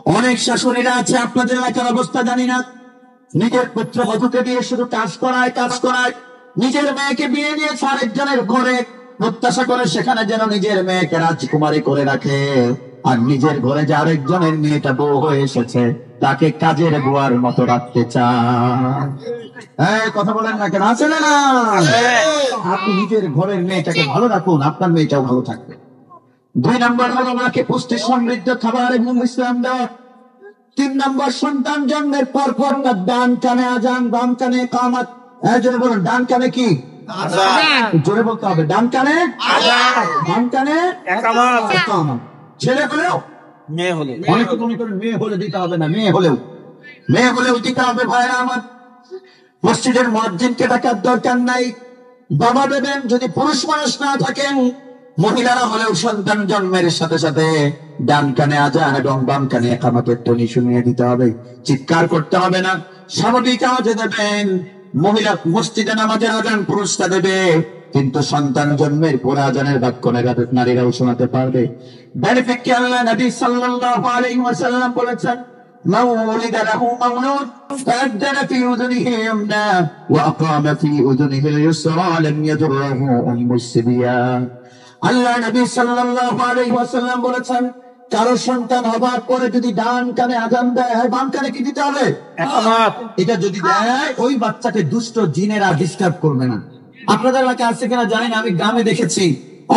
অনেক শাশুড়িরা আছে, আপনাদের এলাকার অবস্থা জানি না, নিজের পুত্রবধূকে দিয়ে শুধু কাজ করায়, নিজের মেয়েকে বিয়ে দিয়েছে আরেকজনের ঘরে, প্রত্যাশা করে সেখানে যেন নিজের মেয়েকে রাজকুমারী করে রাখে, আর নিজের ঘরে যে আরেকজনের মেয়েটা বউ হয়ে এসেছে তাকে কাজের বুয়ার মতো রাখতে চায়। কথা বলেন না কেন, আছে না? আপনি নিজের ঘরের মেয়েটাকে ভালো রাখুন, আপনার মেয়েটাও ভালো থাকবে। 2 নম্বর হলো মাকে পুষ্টি সমৃদ্ধ খাবার এবং বিশ্রাম দেওয়া। 3 নম্বর, সন্তান জন্মের পর তার ডান কানে আজান, বাম কানে ইকামত। জোরে বলুন, ডান কানে কি আজান, জোরে বলতে হবে, ডান কানে আজান, বাম কানে ইকামত। ছেলে হলেও মেয়ে হলে, অনেকে মনে করেন মেয়ে হলে দিতে হবে না, মেয়ে হলেও দিতে হবে। ভাইরা আমার, মসজিদের মুয়াজ্জিনকে ডাকার দরকার নাই, বাবা দেবেন। যদি পুরুষ মানুষ না থাকেন, মহিলারা হলেও সন্তান জন্মের সাথে সাথে ডান কানে আজান এবং বাম কানে ইকামতের ধ্বনি শুনিয়ে দিতে হবে। চিৎকার করতে হবে না, স্বাভাবিক আওয়াজে দেবেন। মহিলা মসজিদে নামাজের আজান পুরুষটা দেবে, কিন্তু সন্তান জন্মের পরে আজানের বাক্য নারীরাও শোনাতে পারবে। বেনিফিট কি? আল্লাহ নবী সাল্লাল্লাহু আলাইহি ওয়াসাল্লাম বলেছেন, من ولد له مولود فأذن في أذنه اليمنى وأقام في أذنه اليسرى لم يضره أم الصبيان। আল্লাহ নবী সাল্লাল্লাহু আলাইহি ওয়াসাল্লাম বলেছেন, কারো সন্তান হবার পরে যদি ডান কানে আজান দেয়, বাম কানে কি দিতে হবে? এটা যদি দেয়, ওই বাচ্চাকে দুষ্ট জিনেরা ডিস্টার্ব করবে না। আপনাদের এলাকায় আছে কিনা জানি না, আমি গ্রামে দেখেছি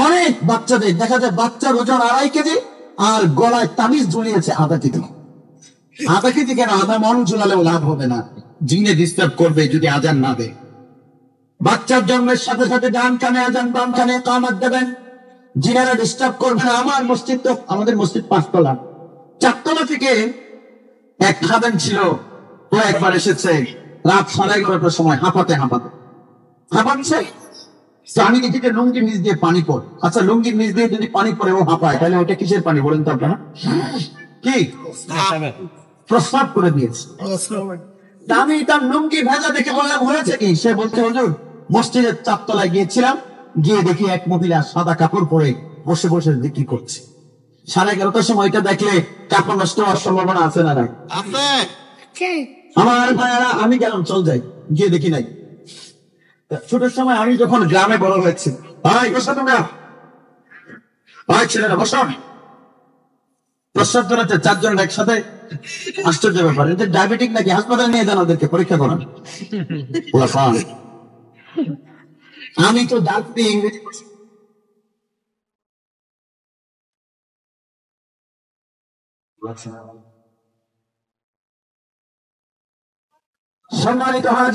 অনেক বাচ্চাদের দেখা যায় বাচ্চার ওজন 2.5 কেজি আর গলায় তাবিজ ঝুলিয়েছে আধা কেজি। আধা কেজি কেন, আধা মন ঝুলালেও লাভ হবে না, জিনে ডিস্টার্ব করবে যদি আজান না দেয়। বাচ্চার জন্মের সাথে সাথে ডান কানে আজান, বাম কানে ইকামত দেবেন, জিনেরা ডিস্টার্ব করবে না। আমাদের মসজিদ 5 তলা, 4 তলা থেকে এক খাদেম ছিল, ও একবার এসেছে রাত 11:30টার সময় হাঁপাচ্ছে। আমি দেখি যে লুঙ্গির নিচ দিয়ে পানি পড়ে। আচ্ছা, লুঙ্গির নিচ দিয়ে যদি পানি পড়ে ও হাঁপায়, তাহলে ওটা কিসের পানি বলেন তো আপনারা? কি প্রস্রাব করে দিয়েছে। আমি তার লুঙ্গি ভেজা দেখে বললাম, হয়েছে কি? সে বলছে, হুজুর মসজিদের 4 তলায় গিয়েছিলাম, গিয়ে দেখি এক মহিলা সাদা কাপড় পরে বসে বসে জিকির করছে। 11:30টার সময় এটা দেখলে কাপড় নষ্ট হওয়ার সম্ভাবনা আছে না? আমার ভাইয়ারা, আমি গেলাম, চল যাই, গিয়ে দেখি নাই। ছোটের সময় আমি যখন গ্রামে বড় হয়েছি, ছেলেরা বসো, প্রস্রাব করাতে 4 জন একসাথে, আশ্চর্য ব্যাপার। এদের ডায়াবেটিক নাকি? হাসপাতালে নিয়ে যান, ওদেরকে পরীক্ষা করান। আমি তো ডাক্তারি ইংরেজি সম্মানিত হয়।